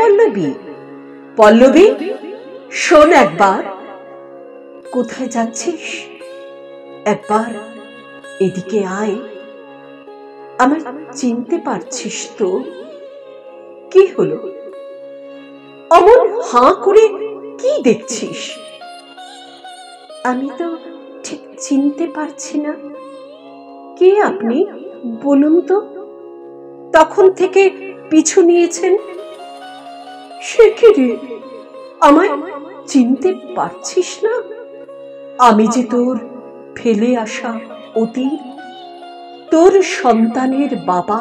পল্লবী, পল্লবী, শোন একবার। কোথায় যাচ্ছিস? একবার এদিকে আয়। আমার চিনতে পারছিস তো? কি হলো? অমন হাঁ করে কি দেখছিস? আমি তো ঠিক চিনতে পারছি না। কে আপনি বলুন তো? তখন থেকে পিছু নিয়েছেন। সে কি রে, আমায় চিনতে পারছিস না? আমি যে তোর ফেলে আসা অতীত, তোর সন্তানের বাবা।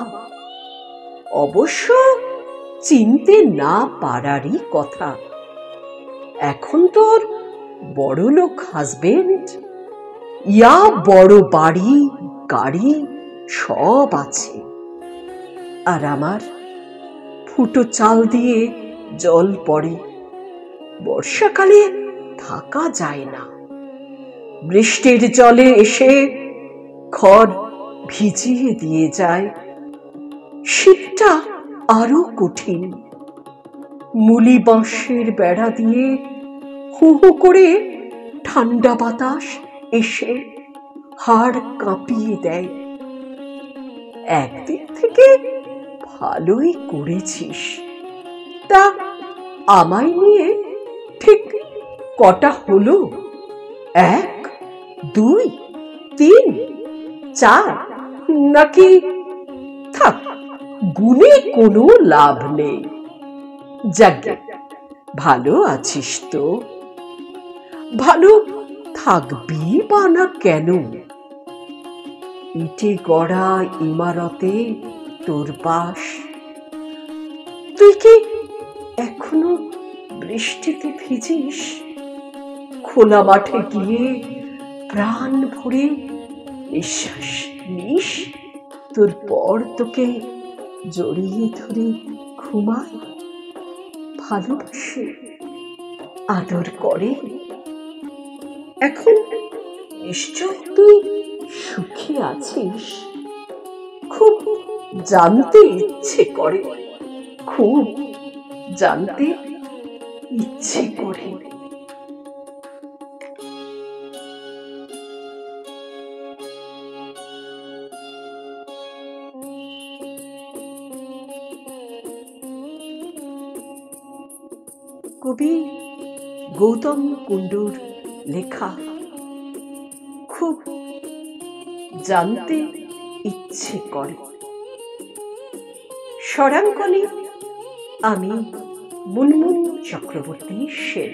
অবশ্য চিনতে না পারারই কথা। এখন তোর বড়লোক হাজবেন্ড, ইয়া বড় বাড়ি গাড়ি সব আছে, আর আমার ফুটো চাল দিয়ে জল পড়ে। বর্ষাকালে থাকা যায় না, বৃষ্টির জলে এসে খড় ভিজিয়ে দিয়ে যায়। শীতটা আরো কঠিন। মুলি বাঁশের বেড়া দিয়ে হু হু করে ঠান্ডা বাতাস এসে হাড় কাঁপিয়ে দেয়। একদিক থেকে ভালোই করেছিস। তা আমায় নিয়ে ঠিক কটা হলো? 1, 2, 3, 4, নাকি? থাক, গুনে কোনো লাভ নেই। যাকে ভালো আছিস তো? ভালো থাকবি বা না কেন? ইটে গড়া ইমারতে তোর বাস। তুই কি এখনো বৃষ্টিতে ভিজিস? খোলা মাঠে গিয়ে প্রাণ ভরে নিঃশ্বাস নিস? তোর পর তোকে জড়িয়ে ধরে ঘুমায়, ভালোবাসে, আদর করে। এখন নিশ্চয় তুই সুখী আছিস। খুব জানতে ইচ্ছে করে, খুব জানতে ইচ্ছে করে। কবি গৌতম কুণ্ডুর লেখা খুব জানতে ইচ্ছে করে। স্বরাঙ্কনে আমি মুনমুন চক্রবর্তী সেন।